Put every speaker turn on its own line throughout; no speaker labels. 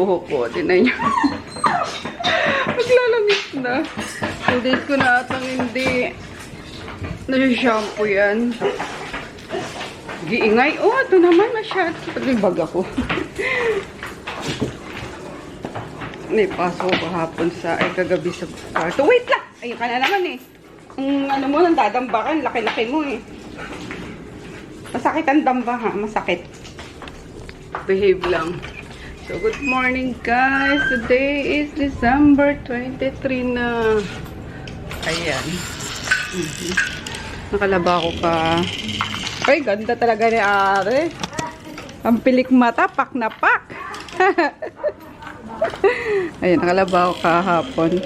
buhok ko. Tinan nyo. Maglalamig na. 2 days ko na atang hindi nasi-shampoo yan. Giingay. Oh, ito naman masyado. Paglibag ako. May paso kahapon sa, kagabi sa kwarto. Wait lang! Ayun ka na naman eh. Ang ano mo, nang dadambakan. Laki-laki mo eh. Masakit ang damba ha. Masakit. Behave lang. So, good morning guys. Today is December 23 na. Ayan. Nakalaba ko pa. Ay, ganda talaga ni Are. Ang pilik mata, pak na pak. Ayan, nakalaba ko kahapon.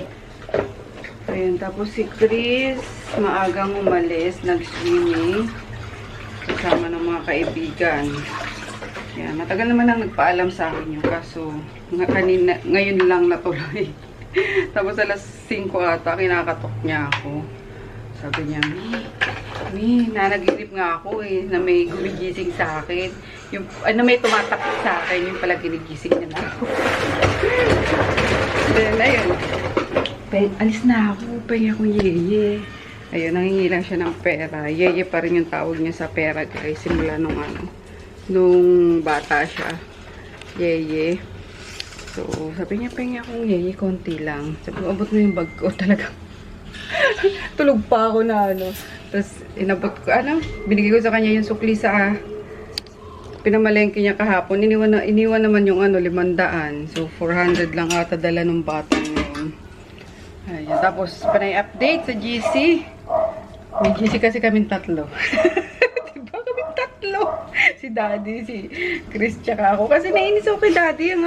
Ayan, tapos si Chris, maagang umalis, nag-swimming. Kasama ng mga kaibigan. Ayan, matagal naman nang nagpaalam sa akin yun. Kaso, ngayon lang natuloy. Tapos alas 5 ata, kinakatok niya ako. Sabi niya, Mi, nanaginip nga ako eh, na may gumigising sa akin. Yung, ano, may tumatapit sa akin, yung pala ginigising niya na ako. Then, ayun. Alis na ako, pahinga akong yeye. Ayun, nangingi lang siya ng pera. Yeye pa rin yung tawag niya sa pera, guys. Simula nung ano, nung bata siya. Yeye. So, sabi niya, pahinga akong yeye, konti lang. Sabi ko, abot mo yung bag ko, talagang. Tulog pa ako na ano. Tapos, inabot ko, binigay ko sa kanya yung sukli sa pinamalengke niya kahapon. Iniwan naman yung 500. So, 400 lang ata dala ng batang yun. Ayan. Tapos, panay update sa GC. May GC kasi kaming 3. Diba kaming 3? Si Daddy, si Chris, tsaka ako. Kasi nainis ako kay Daddy yung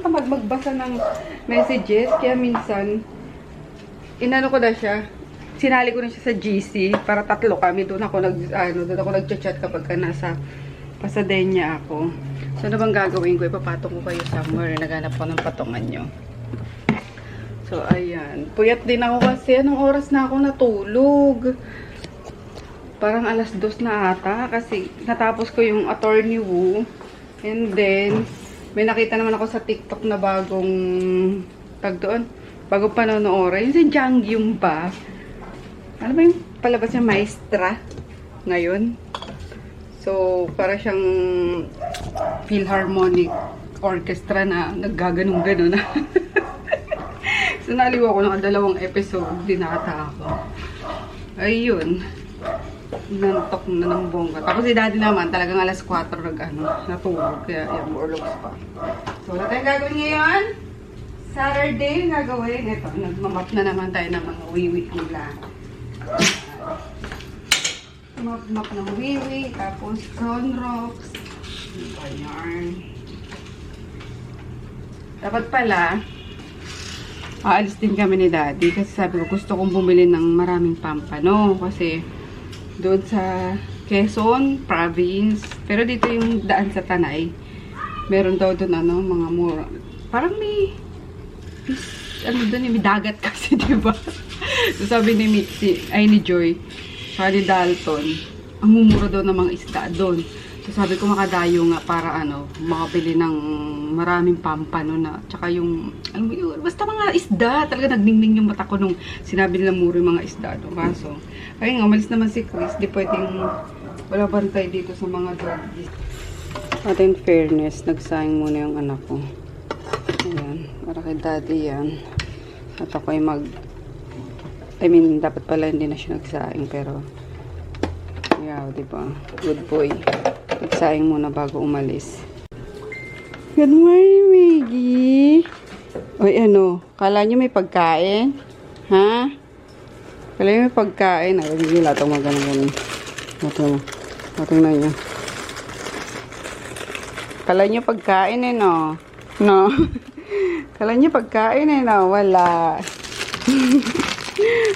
tamad magbasa ng messages. Kaya minsan, inano ko na siya. Sinali ko na siya sa GC para 3 kami. Doon ako nag-chat kapag ka nasa Pasadena ako. So, ano bang gagawin ko? Ipapatong ko kayo somewhere. Naghanap ko ng patungan nyo. So, ayan. Puyat din ako kasi anong oras na ako natulog. Parang alas 2 na ata. Kasi natapos ko yung Attorney Woo. And then, may nakita naman ako sa TikTok na bagong bagong panonoora. Yung si Jang Gyum ba? Ano ba yung palabas niya? Maestra. Ngayon. So, para siyang Philharmonic Orchestra na naggaganong-ganon na. So, naliw ako ng 2 episode. Dinata ako. Ayun. Nantok na ng bongga. Tapos si Daddy naman, talagang alas 4 natulog. Kaya, yung urlogs pa. So, wala tayong gagawin ngayon. Saturday, gagawin. Ito, nagmamap na naman tayo ng mga wiwi nila. Map ng wiwi, tapos cornrocks. Yarn. Dapat pala, aalis din kami ni Daddy kasi sabi ko gusto kong bumili ng maraming pampano kasi doon sa Quezon province, pero dito yung daan sa Tanay, meron daw doon mga mura. Parang may doon may dagat kasi, diba? So sabi ni Joy, saka ni Dalton, ang mumura daw ng mga isda doon. So sabi ko makadayo nga para makabili ng maraming pampano na, tsaka yung, basta mga isda. Talaga nagningning yung mata ko nung sinabi nila mura yung mga isda doon. Kaso, ayun nga, umalis naman si Chris. Di pwedeng wala bantay dito sa mga doggies. At in fairness, nagsayang muna yung anak ko. Ayan, para kay Daddy yan. At ako'y dapat pala hindi na siya nagsaing, pero yeah, diba? Good boy. Nagsaing muna bago umalis. Good morning, Maggie. Oy, kala nyo may pagkain? Ha? Kala nyo may pagkain? Nagigila itong mga ganun. Tingnan nyo. Kala nyo pagkain no? No? Kala nyo pagkain no? Wala.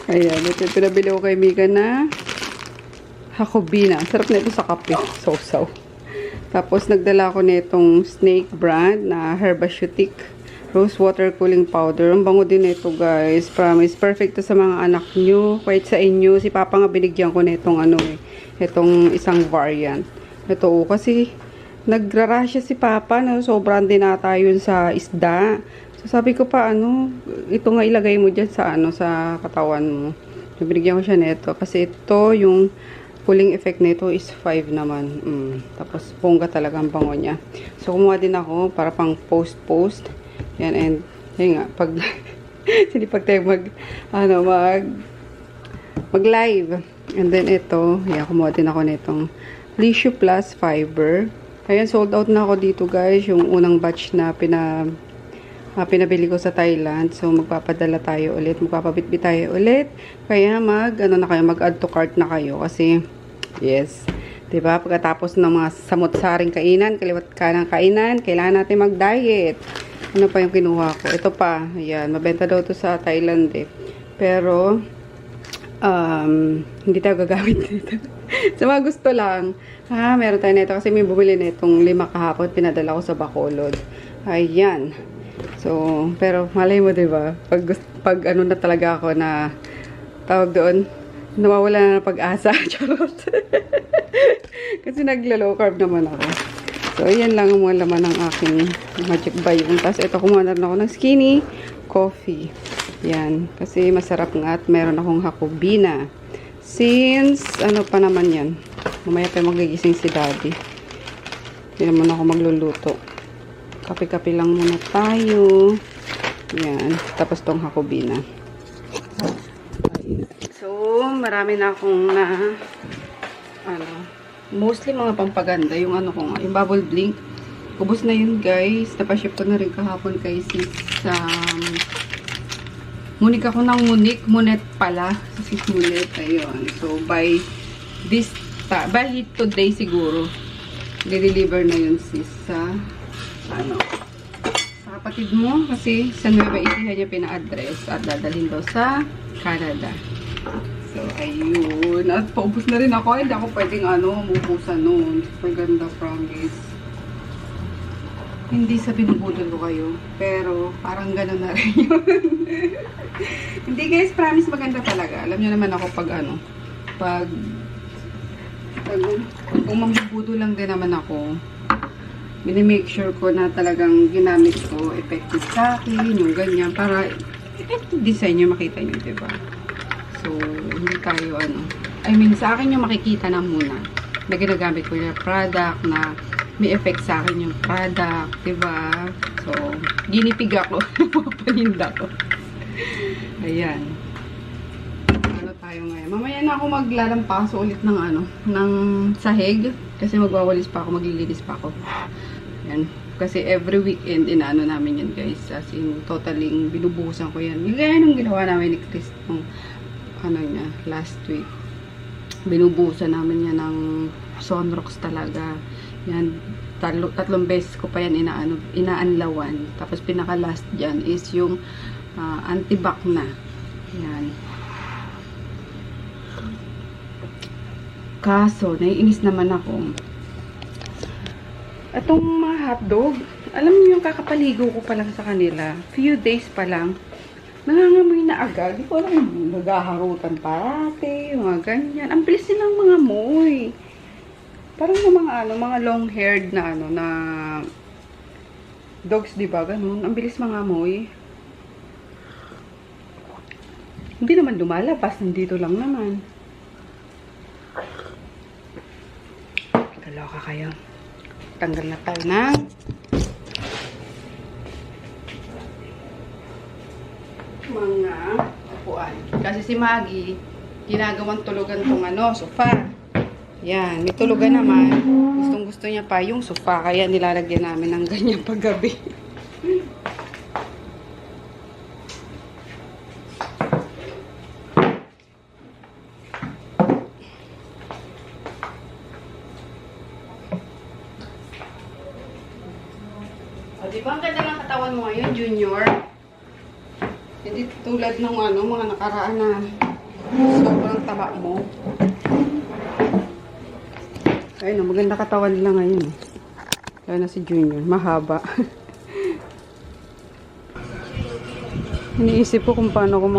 Ayan, ito pinabili ko kay Mika na Hakobina. Sarap na ito sa kape. Sausaw. Tapos, nagdala ko nitong Snake brand na Herbaceutic Rose Water Cooling Powder. Ang bango din ito, guys. Promise. Perfect to sa mga anak nyo. Kahit sa inyo. Si Papa nga binigyan ko nitong itong isang variant. Ito, kasi nagrarasya si Papa, no? Sobrang din ata yun sa isda. So, sabi ko pa, ito nga ilagay mo dyan sa, sa katawan mo. So, binigyan ko siya nito. Kasi ito, yung cooling effect nito is 5 naman. Tapos, bongga talaga ang bango niya. So, kumuha din ako para pang post-post. Yan, and, yun nga, pag, sinipag tayo mag-live. And then, ito, yan, kumuha din ako nitong Lissue Plus Fiber. Ayan, sold out na ako dito, guys. Yung unang batch na pinabili ko sa Thailand. So, magpapadala tayo ulit. Magpapabitbit tayo ulit. Kaya mag-add to cart na kayo. Kasi, yes. Diba? Pagkatapos ng mga samot-saring kainan, kaliwat ka ng kainan, kailangan natin mag-diet. Ano pa yung kinuha ko? Ito pa. Ayan. Mabenta daw to sa Thailand eh. Pero, hindi tayo gagamit dito. Sa mga gusto lang. Meron tayo nito. Kasi may bumili na itong 5 kahapon. Pinadala ko sa Bacolod. Ayan. So, pero malay mo, diba? Pag na talaga ako na tawag doon, nawawala na ng pag-asa. Charot. Kasi naglo-low carb naman ako. So, ayan lang ang mga laman ng aking Magic Bayong. Tapos, ito kumuha na rin ako ng skinny coffee. Yan. Kasi masarap nga at meron akong Hakobina. Since, pa naman yan. Mamaya pa magigising si Daddy. Hindi naman ako magluluto. Kape-kape lang muna tayo. Yan. Tapos tong Hakobina. So, marami na akong mostly mga pampaganda. Yung yung bubble blink. Ubus na yun, guys. Napaship ko na rin kahapon kay sis sa Munich ako ng Munet pala. Sis Munet. Ayun. So, by today siguro, deliver na yun sis sa sa kapatid mo. Kasi sa Nueva Ecija niya pina-address at dadalhin daw sa Canada. So, ayun. At paubos na rin ako. Hindi ako pwedeng umubusan nun. Super ganda, promise. Hindi sa binubudol ko kayo. Pero, parang gano'n na rin yun. Hindi guys, promise maganda talaga. Alam nyo naman ako pag umambudol lang din naman ako, minimake sure ko na talagang ginamit ko, effective sa akin, yung ganyan, para effective design nyo makita nyo, diba? So, hindi tayo sa akin yung makikita na muna na ginagamit ko yung product, na may effect sa akin yung product, diba? So, ginipig ako, paninda ko. Ayan. Tayo ngayon. Mamaya na ako maglalampaso ulit ng sahig. Kasi magwawalis pa ako, maglilinis pa ako. Ayan. Kasi every weekend, namin yan, guys. As in, totaling binubuhusan ko yan. Gaya nung ginawa namin ni Chris nung, niya, last week. Binubuhusan namin yan ng Sunrox talaga. Yan, tatlong beses ko pa yan inaanlawan. Tapos pinaka last dyan is yung antibac na. Yan. Kaso, naiinis naman ako. Itong mga hotdog, alam niyo yung kakapaligo ko pa lang sa kanila, few days pa lang, nangangamoy na agad. Hindi ko alam yung naghaharutan parati, mga ganyan. Ang bilis nilang mga moy. Parang yung mga long-haired na na dogs, diba? Ganun. Ang bilis mga moy. Hindi naman lumalabas, nandito lang naman. Kaloka kayo. Tanggal na tayo ng mga upuan. Kasi si Maggie, ginagawang tulugan tong sofa. Yan, may tulugan naman. Gustong gusto niya pa yung sofa, kaya nilalagyan namin ng ganyan paggabi. Diba ang ganda ng katawan mo ngayon, Junior? Hindi tulad ng mga nakaraan na sobrang taba mo. Ayun, maganda katawan nila ngayon. Kaya na si Junior, mahaba. Iniisip ko kung paano ako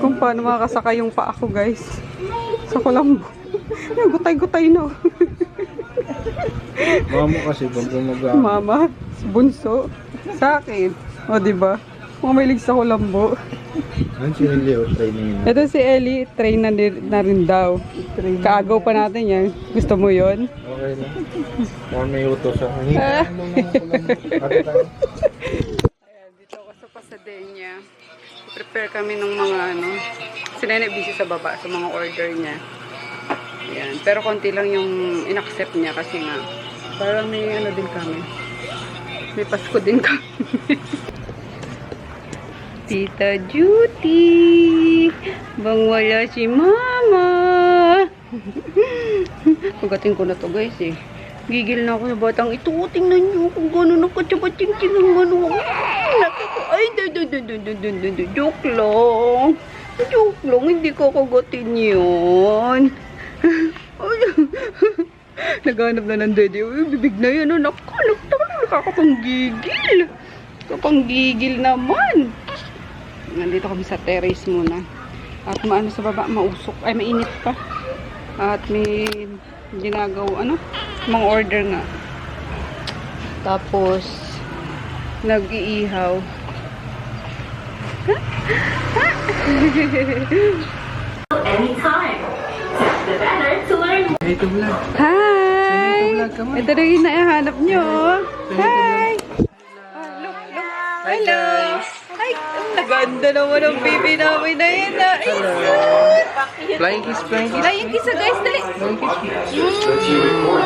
kung paano makakasakay yung paa ko, guys. Sa kulambo. Gutay-gutay na.
Mama kasi pag gumagamit.
Mama, bunso. Sa akin. O, diba? Mamilig sa kulambo.
Ano si Leo? Try na yun.
Ito si Ellie, train na rin daw. Kaagaw pa natin yan. Gusto mo yon?
Okay na. Mukhang may utos ako. Hingaan mo ng ate tayo.
Ayan, dito ako sa Pasadena. Prepare kami ng mga ano. Si Nene busy sa baba sa mga order niya. Ayan. Pero konti lang yung in-accept niya kasi nga parang may ano din kami. May Pasko din kami. Tita Judy! Bang wala si Mama! Pagating ko na to guys eh. Gigil na ako na batang ito. Tingnan nyo kung gano'n nakatsapatsing-tsing ng ano. Ay, joke lang. Joke lang, hindi ko kagatin yun. Naghanap na ng daddy. Uy, bibig na yan. Nakakapanggigil. Kapanggigil naman. Nandito kami sa terrace muna. At maano sa baba, mausok. Ay, mainit pa. At may ginagawa, ano? Mga order nga. Tapos, nag-iihaw.
Anytime. Tap the banner to learn.
Ito vlog.
Hi!
Ito vlog ka
Ito na yung naihanap nyo. Hi! Look. Hello! Ay, ang naganda naman ang baby namin na yan. Hello!
Flying kiss, flying kiss.
Flying kiss guys, dali.
Flying kiss.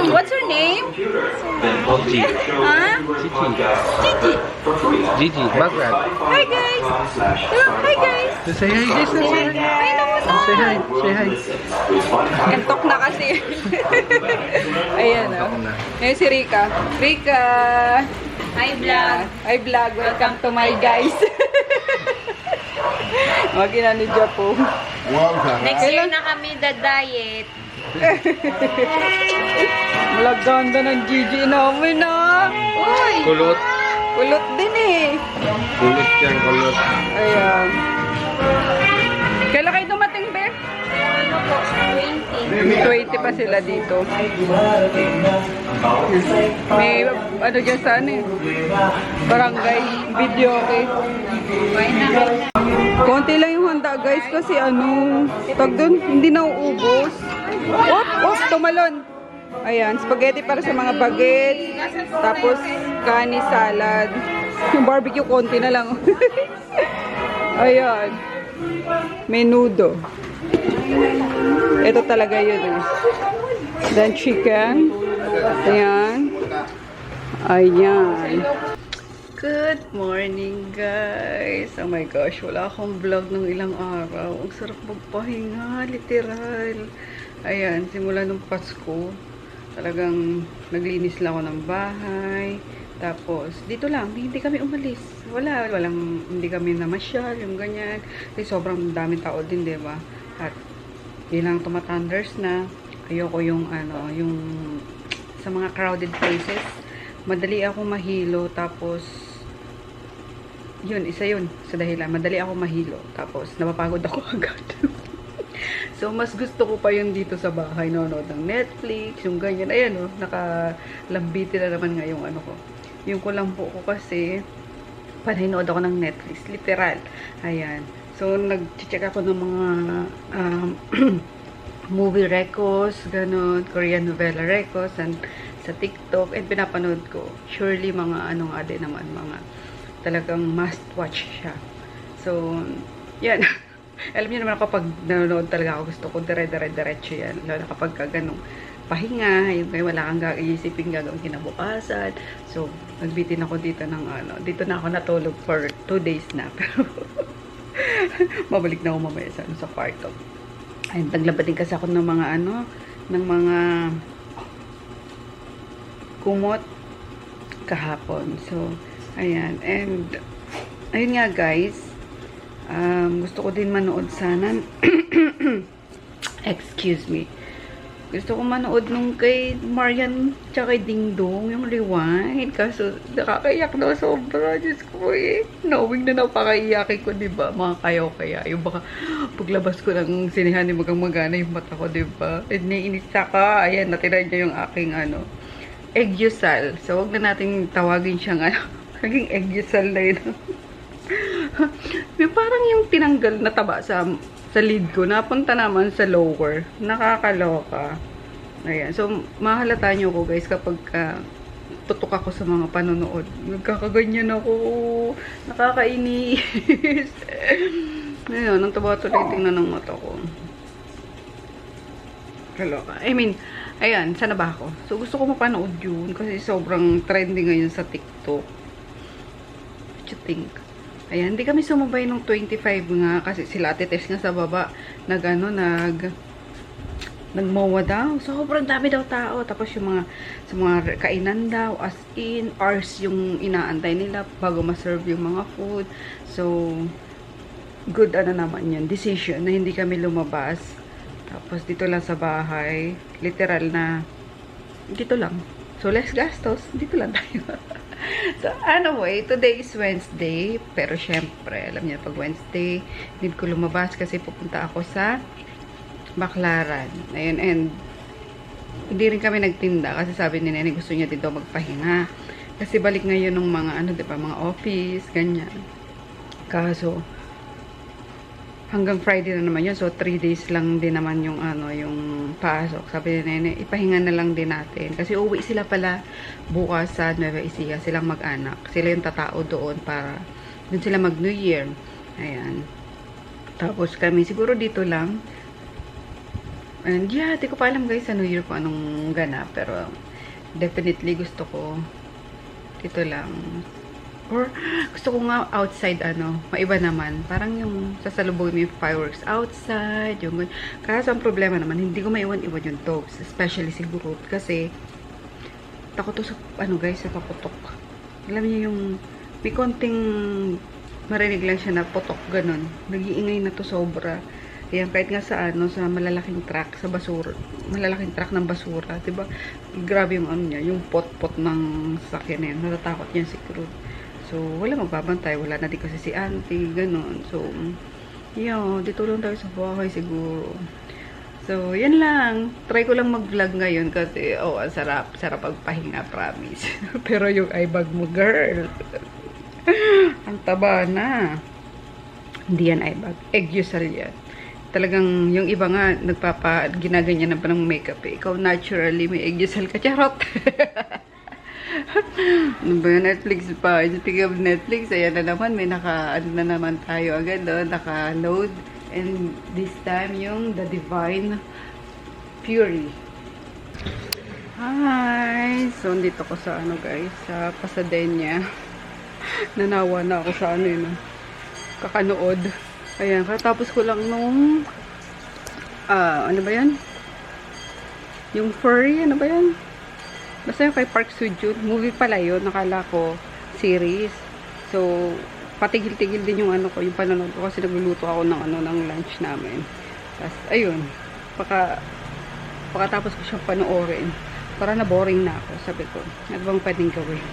What's her name? Ha?
Gigi, Bagrat.
Hi guys! Hi guys!
Say hi guys. Say hi.
Hi naman na!
Say hi. Say hi.
Entok na kasi. Ayan o. Ayan si Rika. Rika! Hi vlog! Hi vlog! Welcome to my guys. Magina ni Japo.
Next year na kami diet.
Malaganda ng Gigi namin na. Uy!
Kulot.
Kulot din eh.
Kulot yan, kulot.
Ayan. Kailan kayo dumating, Be? 20 pa sila dito. May ano dyan sa ano eh. Barangay video, okay? Konti lang yung handa guys kasi ano, tag doon, hindi na uubos. Tumalon. Ayan, spaghetti para sa mga bagets. Tapos, kani salad. Yung barbecue, konti na lang. Ayan. Menudo. Ito talaga yun. Eh. Then chicken. Ayan. Ayan. Good morning guys. Oh my gosh, wala akong vlog ng ilang araw. Ang sarap magpahinga, literal. Ayan, simula nung Pasko, talagang naglinis lang ako ng bahay. Tapos, dito lang, hindi kami umalis. Hindi kami namasyal, yung ganyan. Kasi sobrang daming tao din, diba? At, bilang tumatanders na, ayoko yung, yung, sa mga crowded places, madali ako mahilo, tapos, yun, isa yun, sa dahilan, madali ako mahilo, tapos, napapagod ako agad. So, mas gusto ko pa yun dito sa bahay, nanonood ng Netflix, yung ganyan. Ayan, nakalambiti na naman nga yung ano ko. Yung kulambo ko kasi, paninood ako ng Netflix, literal. Ayan. So, nag-check ako ng mga movie records, ganun, Korean novela records, and sa TikTok, and pinapanood ko. Surely, mga ano nga din naman, mga talagang must-watch siya. So, yan. Alam niyo naman kapag nanonood talaga ako, gusto ko dire-diretso yan. Lalo kapag ganong pahinga, yung kayo wala kang iisipin gagawin kinabukasan. So, nagbitin ako dito ng dito na ako natulog for 2 days na. Pero, mabalik na ako mamaya sa kwarto. Ayun, naglabating kasi ako ng mga ng mga kumot kahapon. So, ayan. And, ayun nga guys, gusto ko din manood sana excuse me, Gusto ko manood nung kay Marian tsaka kay Ding Dong, yung Rewind. Kaso, nakakaiyak na sobra. Diyos ko eh. Knowing na napakaiyakin ko, diba? Mga kayo-kaya. Yung baka paglabas ko ng sinihan, di magang-magana yung mata ko, diba? At naiinisa ka. Ayan, natira niya yung aking Egyusal. So, wag na natin tawagin siyang naging Egyusal na yun. Yung parang yung tinanggal na taba sa lid ko, napunta naman sa lower. Nakakaloka. Ayan. So, mahalata nyo ko guys kapag tutok ako sa mga panonood. Nagkakaganyan ako. Nakakainis. Ayan, ang taba tuloy tingnan ng mata ko. Kaloka. I mean, ayan, sana ba ako? So, gusto ko mapanood yun kasi sobrang trending ngayon sa TikTok. What you think? Ayan, hindi kami sumabay nung 25 nga kasi sila Ate Tess nga sa baba nagmowa daw. Sobrang dami daw tao. Tapos yung sa mga kainan daw, as in, hours yung inaantay nila bago ma-serve yung mga food. So, good naman yun. Decision na hindi kami lumabas. Tapos dito lang sa bahay. Literal na dito lang. So, less gastos. Dito lang tayo. So, anyway, today is Wednesday. Pero, syempre, alam niyo, pag Wednesday, need ko lumabas kasi pupunta ako sa Baclaran. Ayun, and hindi rin kami nagtinda kasi sabi ni Nene, gusto niya dito magpahinga. Kasi balik ngayon ng mga, diba, mga office, ganyan. Kaso, hanggang Friday na naman yun. So, 3 days lang din naman yung, yung pasok. Sabi ni Nene, ipahinga na lang din natin. Kasi uwi sila pala bukas sa Nueva Ecija. Silang mag-anak. Sila yung tatao doon para doon sila mag-New Year. Ayan. Tapos kami, siguro dito lang. And yeah, di ko pa alam guys sa New Year ko anong ganap. Pero, definitely gusto ko dito lang. Or, gusto ko nga outside, maiba naman. Parang yung sasalubogin mo yung fireworks outside, yung kaso ang problema naman, hindi ko maiwan-iwan yung dogs. Especially si Gurut. Kasi, takot to sa, guys, sa paputok. Alam niyo yung, may konting marinig lang siya na putok, ganun. Nag-iingay na to sobra. Ayan, kahit nga sa, sa malalaking truck, sa basura, malalaking truck ng basura, diba? Grabe yung niya, yung pot-pot ng sasakyan na yan. Natatakot niya si Gurut. So, wala magbabantay. Wala na din kasi si auntie. Ganon. So, yun. Dito lang tayo sa bahay siguro. So, yan lang. Try ko lang mag-vlog ngayon kasi, ang sarap. Sarap pagpahinga, promise. Pero yung eye bag mo, girl. Ang taba na. Hindi yan eye bag. Egyusal yan. Talagang, yung iba nga, ginaganyan na pa ng makeup eh. Ikaw naturally, may Egyusal ka. Charot! Ano ba yung Netflix pa? Speaking of Netflix, ayan na naman, may na naman tayo agad, naka-load. And this time, yung The Divine Fury. Hi! So, dito ko sa guys, sa Pasadena. Nanawa na ako sa kakanood. Ayan, katapos ko lang nung, ano ba yan? Yung furry, ano ba yan? Basta yung kay Park Soo-joon, movie pala yun, nakala ko, series. So, patigil-tigil din yung ko, yung panonood ko kasi nagluluto ako ng lunch namin. Tapos, ayun, pagkatapos ko siyang panoorin, para na-boring na ako, sabi ko, ano bang pwedeng gawin?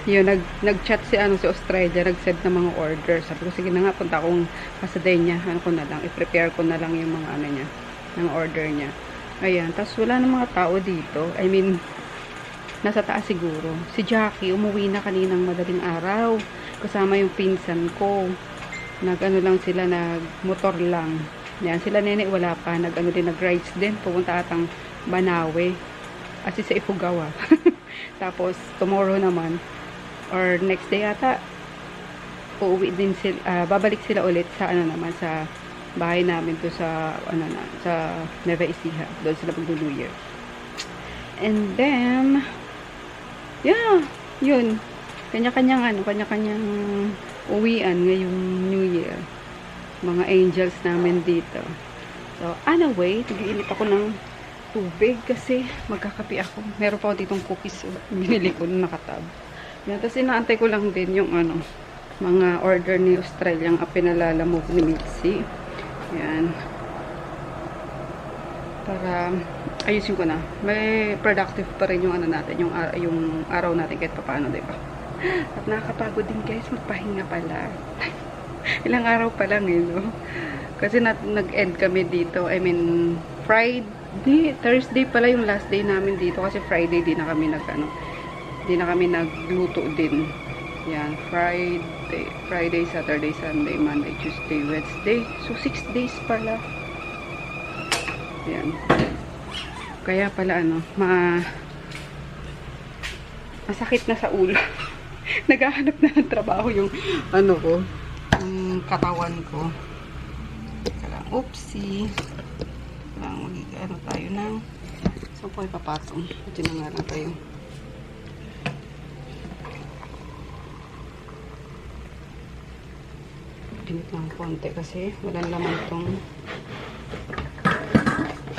Yun, nag-chat si Australia, nag-send ng mga order. Sabi ko, sige na nga, punta akong Pasadena, i-prepare ko na lang yung mga niya, ng order niya. Ayan, tapos wala na mga tao dito. I mean, nasa taas siguro. Si Jackie, umuwi na kaninang madaling araw. Kasama yung pinsan ko. Lang sila, nag-motor lang. Yan, sila Nene, wala pa. Nag-rides din. Pupunta atang Banawe. As sa Ifugao. Tapos, tomorrow naman, or next day ata, uuwi din sila, babalik sila ulit sa, sa bahay namin to sa, sa Nueva Ecija. Doon sila mag-New Year. And then, yeah, yun. Kanya-kanyang uwian ngayong New Year. Mga angels namin dito. So, anyway, nag-iinit ako ng tubig kasi magkakape ako. Meron pa ako ditong cookies. Binili ko na nakatab. Yan, tapos inaantay ko lang din yung mga order ni Australiang pinalalamove ni Mitzi. Yan. para ayusin ko na. May productive pa rin yung ano natin, yung araw natin kahit papaano, diba? At nakakapagod din guys, magpahinga pala. Ilang araw pa lang no? Kasi nag-end kami dito. I mean, Thursday pala yung last day namin dito kasi Friday di na kami nagluto din. Yan, Friday, Saturday, Sunday, Monday, Tuesday, Wednesday. So 6 days pala. Yan. Kaya pala masakit na sa ulo. Naghahanap na ng trabaho yung yung katawan ko. Oopsie. Tayo ng so po ipapatong. Ito na nga lang tayo. Pinit lang konti kasi walang laman tong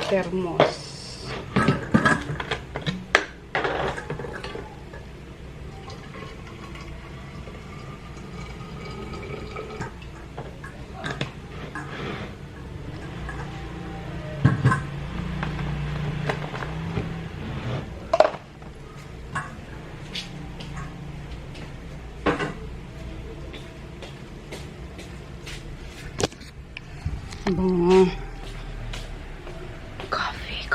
thermos. Bango. Coffee.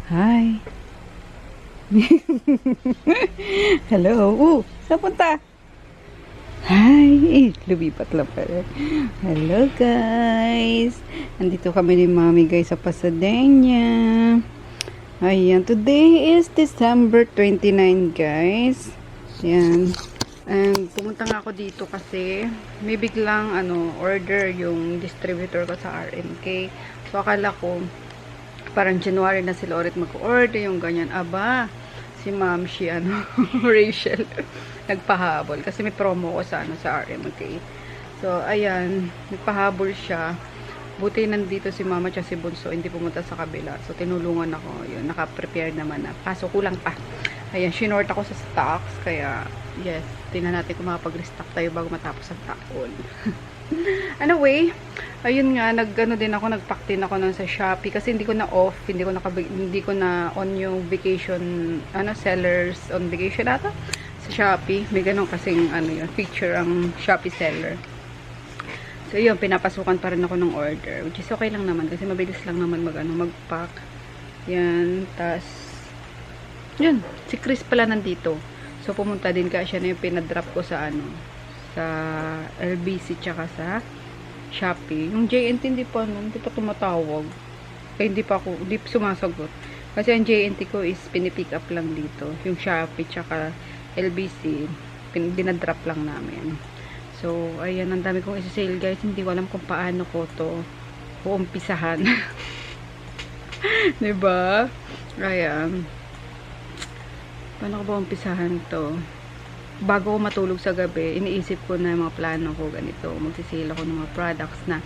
Hi. Hello. Saan punta? Hi. Lumipat lang pala. Hello guys. Nandito kami ni Mami guys sa Pasadena. Ayan. Today is December 29 guys. Ayan. And pumunta nga ako dito kasi may biglang order yung distributor ko sa RMK. So akala ko parang January na sila ulit mag-order yung ganyan. Aba, si Ma'am Rachel nagpahabol kasi may promo ko sa sa RMK. So ayan, nagpahabol siya. Buti nandito si Mama at si Bunso, hindi pumunta sa kabila. So tinulungan ako. Yun, naka-prepare naman na. Kaso kulang pa. Ayan, sinort ako sa stocks kaya yes, tingnan natin kung makapag-restock tayo bago matapos ang taon. Anyway, ayun nga, nagpack din ako nun sa Shopee kasi hindi ko na off, hindi ko na on yung vacation, sellers on vacation ata sa Shopee. May ganun kasing yun, feature ang Shopee seller. So yun, pinapasukan pa rin ako ng order, which is okay lang naman kasi mabilis lang naman mag-pack. Yan, tas yun, si Chris pala nandito. So, pumunta din kasi siya na yung pinadrop ko sa sa LBC tsaka sa Shopee. Yung JNT hindi pa tumatawag. Kaya hindi sumasagot. Kasi ang JNT ko is pinipick up lang dito. Yung Shopee tsaka LBC, dinadrop lang namin. So, ayan, ang dami kong isi-sale guys. Hindi ko alam kung paano ko to uumpisahan. Diba? Ayan. Paano ko ba umpisahan to? Bago ko matulog sa gabi, iniisip ko na yung mga plano ko ganito. Magsisale ako ng mga products na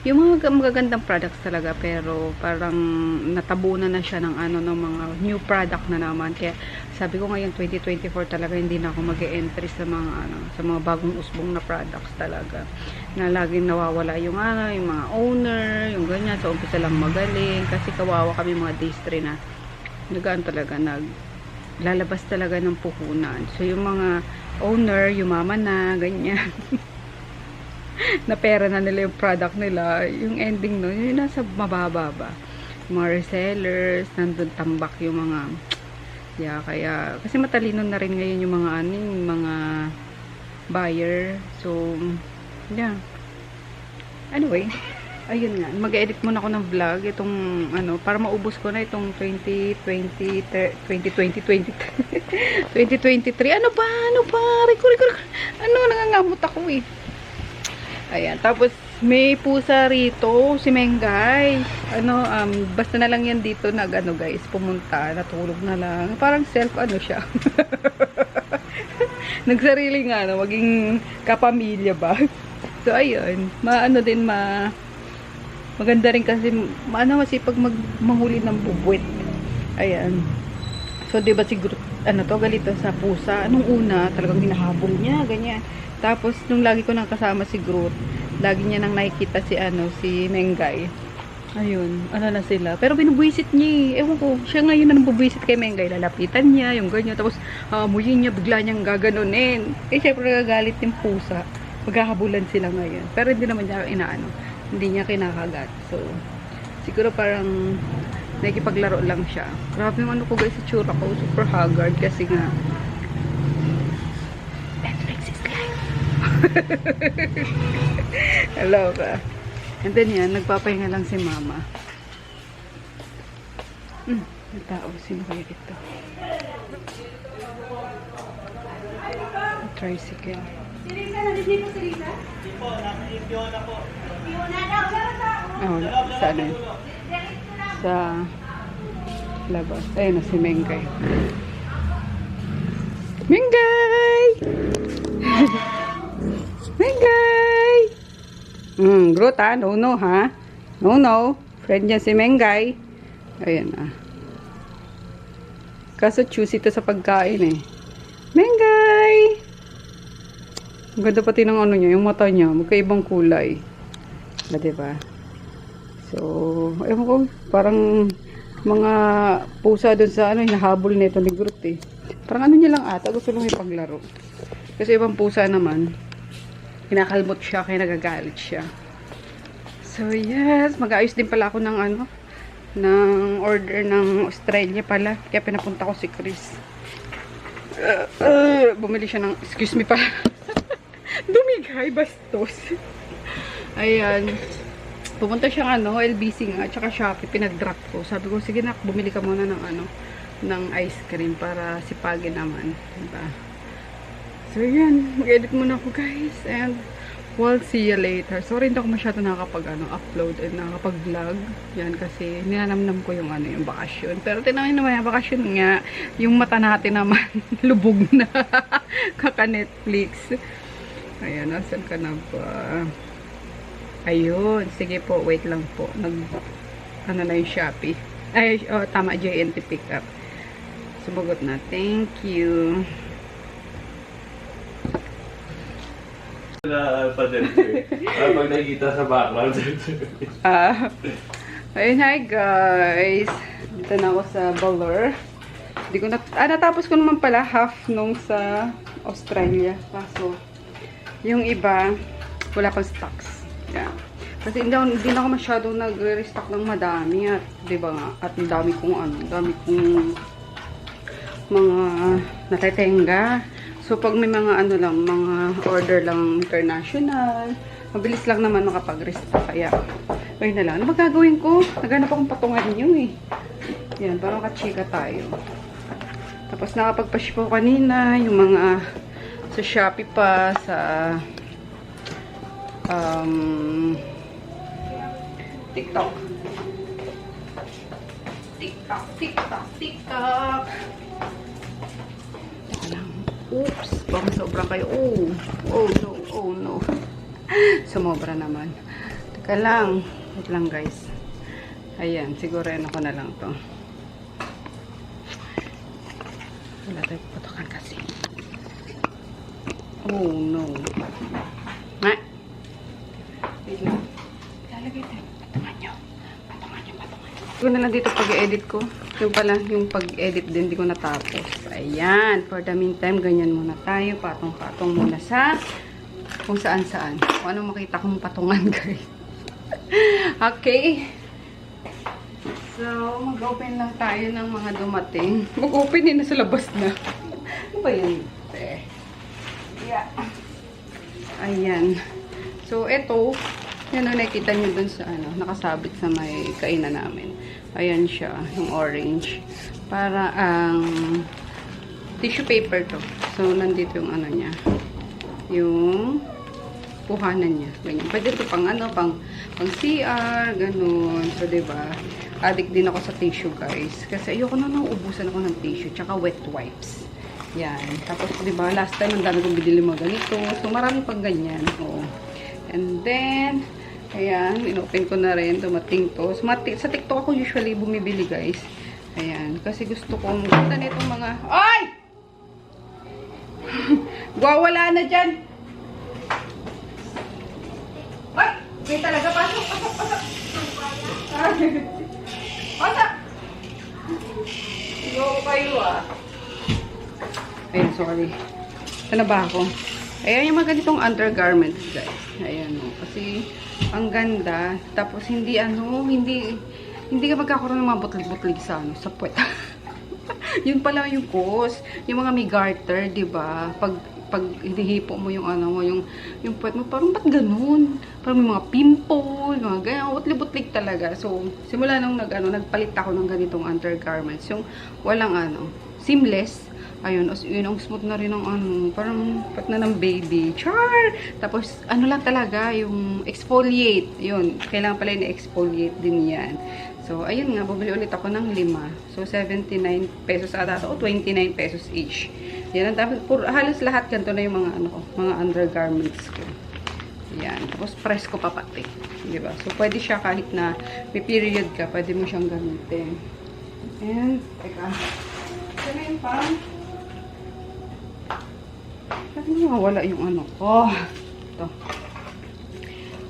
yung mga magagandang products talaga pero parang natabunan na siya ng ng mga new product na naman. Kaya sabi ko ngayon 2024 talaga hindi na ako mag-e-entry sa mga sa mga bagong usbong na products talaga. Na laging nawawala yung yung mga owner, yung ganyan. So umpisa lang magaling kasi kawawa kami mga days 3 na talaga lalabas talaga ng puhunan. So, yung mga owner, yumaman na, ganyan. Na pera na nila yung product nila. Yung ending nun, yun nasa mababa ba. Yung mga resellers, nandun tambak yung mga kaya, kasi matalino na rin ngayon yung mga buyer. So, yeah. Anyway, ayun nga, mag-edit muna ako ng vlog itong para maubos ko na itong 2023 nangangamot ako ayan, tapos may pusa rito si Mengay basta na lang yan dito guys, pumunta, natulog na lang, parang self siya nagsariling maging kapamilya ba. So ayun, maganda rin kasi masipag mahuli ng bubwit. Ayan. So, diba si Groot, galito sa pusa. Nung una, talagang hinahabol niya, ganyan. Tapos, nung lagi ko nang kasama si Groot, lagi niya nang nakikita si Mengay. Ayun, ano na sila. Pero binubwisit niya eh. Ewan ko, siya ngayon na nabubwisit kay Mengay. Lalapitan niya, yung ganyan. Tapos, amuyin niya, bigla niyang gaganunin. Eh, syempre nagagalit yung pusa. Maghahabulan sila ngayon. Pero hindi naman niya inaano. Hindi niya kinakagat. So, siguro parang nakikipaglaro lang siya. Grabe yung ano ko guys, itsura ko. Super haggard kasi nga Netflix is live. Hello ka. And then yan, nagpapahinga lang si mama. May tao. Sino kaya ito? Tricycle.
Sirisa, nandito si Risa?
Oh, sa ano yun? Sa labas. Ayun na si Mengay. Mengay! Mengay! Groot ha? No, no ha? No, no. Friend niya si Mengay. Ayan ah. Kaso choosy ito sa pagkain eh. Mengay! Ang ganda pati ng ano niya, yung mata niya. Magkaibang kulay. Ba, diba? So, ewan ko, parang mga pusa dun sa ano, hinahabol nito ni Groot eh. Parang ano niya lang ata, gusto lang ipaglaro. Kasi ibang pusa naman, kinakalmot siya, kaya nagagalit siya. So, yes, mag-aayos din pala ako ng ano, ng order ng Australia pala. Kaya pinapunta ko si Chris. Bumili siya ng, excuse me pala. Dumigay, bastos. Ayan. Pumunta siya ano, LBC nga, tsaka Shopee, pinag-drop ko. Sabi ko, sige nak, bumili ka muna ng ano, ng ice cream para sipagin naman. Diba? So, yan. Mag-edit muna ako, guys. And, we'll see you later. Sorry, hindi ako masyado upload and nakakapag-vlog. Yan, kasi ninanamnam ko yung ano, yung bakasyon. Pero tinawin naman yung bakasyon nga, yung mata natin naman, lubog na. Kaka-Netflix. Ayan, nasan ka na ba? Ayun. Sige po, wait lang po. Ano na yung Shopee. Ay, oh, tama, JNT pickup. Sumagot na. Thank you.
Pag nakikita sa background.
Ayun, hi guys. Dito na ako sa Baler. Di ko natapos ko naman pala half nung sa Australia. Kaso, yung iba, wala pang stocks. Yeah. Kasi hindi na ako masyadong nagre-restock ng madami at, di ba nga, at dami kong mga natetenga. So, pag may mga ano lang, mga order lang international, mabilis lang naman makapag-restock. Kaya, ayun na lang. Ano ba gagawin ko? Naghanap akong patungan nyo eh. Yan, parang kachika tayo. Tapos, nakapagpa-ship ko kanina, yung mga sa Shopee pa, sa TikTok. TikTok. Teka lang. Oops. Baka sobra kayo. Oh no. Sumobra naman. Teka lang. Wait lang guys. Ayan. Siguro ano ko na lang to. Wala tayo patokan kasi. Oh no. Ha? Wait lang. Lalagay tayo. Patungan nyo. Ito na lang dito pag-edit ko. Yung pala, yung pag-edit din, di ko natapos. Ayan. For the meantime, ganyan muna tayo. Patong-patong muna sa kung saan-saan. Kung anong makita kong patungan, guys. Okay. So, mag-open lang tayo ng mga dumating. Mag-open din na sa labas na. Ano ba yan? Yeah. Ayan. So, eto. Yan ang nakikita nyo dun sa ano, nakasabit sa may kainan namin. Ayan siya, yung orange. Para ang tissue paper to. So, nandito yung ano niya. Yung puhanan niya. Ganyan. Pwede ito pang ano, pang CR, ganun. So, diba? Addict din ako sa tissue, guys. Kasi ayoko na nauubusan ako ng tissue. Tsaka wet wipes. Yan. Tapos, diba, last time, ang dami kong binili mga ganito. So, marami pang ganyan. Oo. And then, ayan, inopen ko na rin, dumating to. Sa TikTok ako usually bumibili, guys. Ayan, kasi gusto ko maganda nitong mga... Ay! Wawala na dyan! Ay! Okay talaga, pasok. Pasok! Go kayo Ayun, sorry. Ito na ba ako? Ayan yung mga ganitong undergarments, guys. Ayan o. Kasi, ang ganda. Tapos, hindi ka magkakaroon ng mga butlig-butlig sa puwet. Yun pala yung cause. Yung mga may garter, diba? Pag hinihipo mo yung yung puwet mo, parang ba't ganun? Parang may mga pimple, mga ganyan, butlig-butlig talaga. So, simula nung nagpalit ako ng ganitong undergarments, yung walang seamless. Ayun, yun ang smooth na rin ng parang pat na ng baby. Char! Tapos, lang talaga, yung exfoliate. Yun, kailangan pala yung exfoliate din yan. So, ayun nga, bumili ulit ako ng 5. So, 79 pesos ata o 29 pesos each. Yan, halos lahat ganito na yung mga undergarments ko. Yan, tapos press ko pa pati. Diba? So, pwede siya kahit na may period ka, pwede mo siyang gamitin. And, teka. Ito na yung pang. Kasi mawala yung ko. Ito.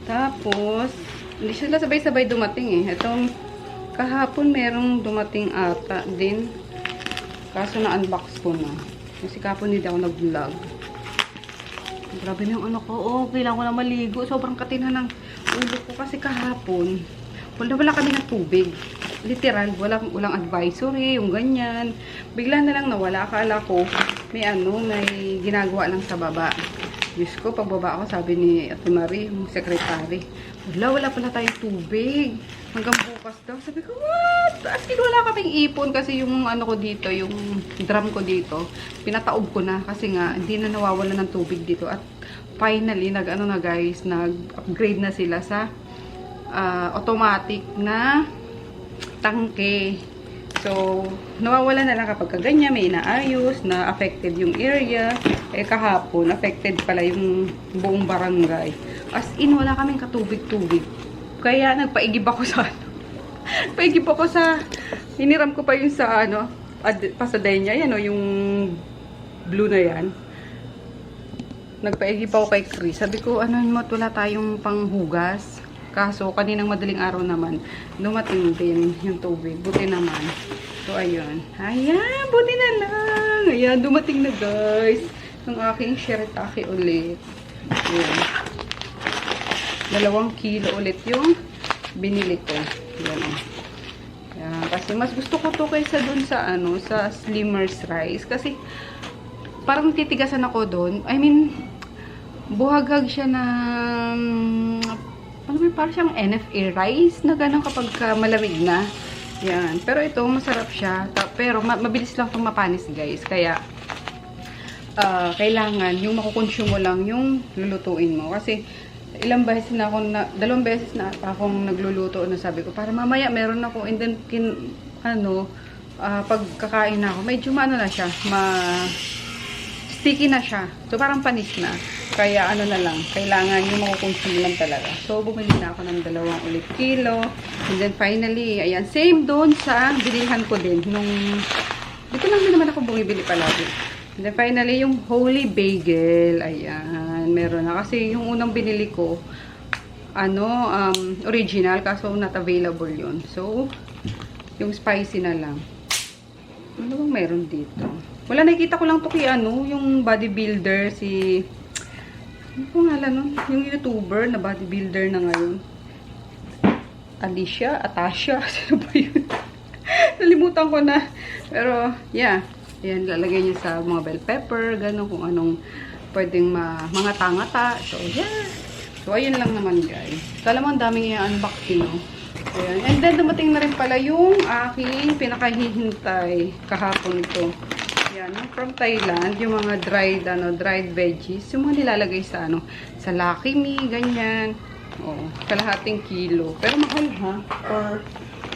Tapos, hindi sila sabay-sabay dumating eh. Itong kahapon merong dumating ata din. Kaso na-unbox ko na. Kasi kahapon hindi ako nag-vlog. Grabe na yung ko. Oh, kailangan ko na maligo. Sobrang katina ng ulo ko kasi kahapon. Wala kami ng tubig. Literal, walang advisory, yung ganyan. Bigla na lang nawala. Akala ko, may ginagawa lang sa baba. Diyos ko, pagbaba ako, sabi ni Ate Marie, yung secretary, wala pala tayong tubig. Hanggang bukas daw. Sabi ko, what? As in, wala kaming ipon kasi yung ko dito, yung drum ko dito, pinataob ko na kasi nga, hindi na nawawala ng tubig dito. At finally, nag-upgrade na sila sa automatic na tangke. So, nawawala na lang kapag ganyan, may inaayos, na affected yung area. Eh, kahapon, affected pala yung buong barangay. As in, wala kaming katubig-tubig. Kaya, nagpaigib ako sa paigib ako sa, hiniram ko pa yung sa, Pasadena, yan yung blue na yan. Nagpaigib ako kay Chris. Sabi ko, wala tayong panghugas. Kaso, kaninang madaling araw naman, dumating din yung tubig. Buti naman. So, ayun. Ayan, buti na lang. Ayan, dumating na guys. Ang aking shirataki ulit. Ayan. 2 kilo ulit yung binili ko. Ayan. Ayan. Kasi mas gusto ko to kaysa dun sa, sa Slimmer's Rice. Kasi, parang titigasan ako dun. I mean, buhagag siya ng parang siyang NFA rice na gano'n kapag malamig na. Yan. Pero ito, masarap siya. Pero, mabilis lang itong mapanis, guys. Kaya, kailangan, yung makukonsume mo lang, yung lulutuin mo. Kasi, 2 beses na akong nagluluto na sabi ko, para mamaya meron ako, and then, pag kakain na ako, medyo na siya, sticky na siya. So, parang panis na. Kaya, na lang, kailangan yung makukonsume lang talaga. So, bumili na ako ng 2 ulit kilo. And then, finally, ayan, same doon sa binilhan ko din. Dito lang din naman ako bumibili palagi. And then, finally, yung Holy Bagel. Ayan, meron na. Kasi, yung unang binili ko, original, kaso not available yun. So, yung spicy na lang. Ano bang meron dito? Wala, nakikita ko lang to kay yung bodybuilder, ano po ngalan nun? Yung YouTuber na bodybuilder na ngayon. Atasha, sino ba yun? Nalimutan ko na. Pero, yeah. Yan, lalagay niya sa mga bell pepper, gano'n, kung anong pwedeng mga tangata. So, yeah. So, ayun lang naman, guys. Kala mo, ang daming i-unboxing, no? Ayan. And then, dumating na rin pala yung aking pinakahihintay kahapon ito. Yan, from Thailand, yung mga dried veggies, yung mga nilalagay sa sa Lucky Me, ganyan. Oo, kalahating kilo. Pero mahal ha, for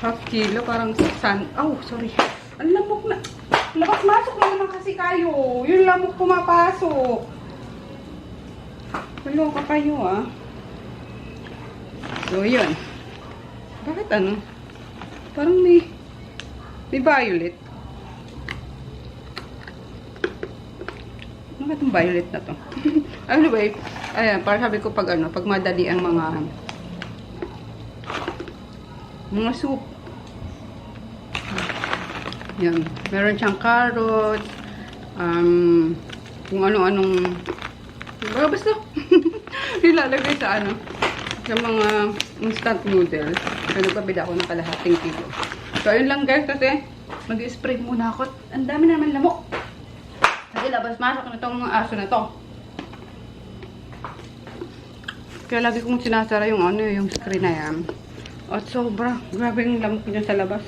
half kilo, parang sorry. Ang lamok na. Labas-masok na naman kasi kayo. Yung lamok pumapasok. Maloka kayo So, yun. Bakit Parang may violet. Bakit yung violet na to? Anyway, ayan, para sabi ko pag madali ang mga Mga soup. Yan. Meron siyang carrot. Kung ano-anong basta nilalagay sa ano, sa mga instant noodles. So, nagpabila ako ng kalahating kilo. So, ayun lang guys, kasi mag-spray muna ako. Ang dami naman lamok. Kasi labas-masok na itong mga aso na to. Kaya lagi kong sinasara yung ano, yung screen na yan. At sobra. Grabe yung lamok niya sa labas.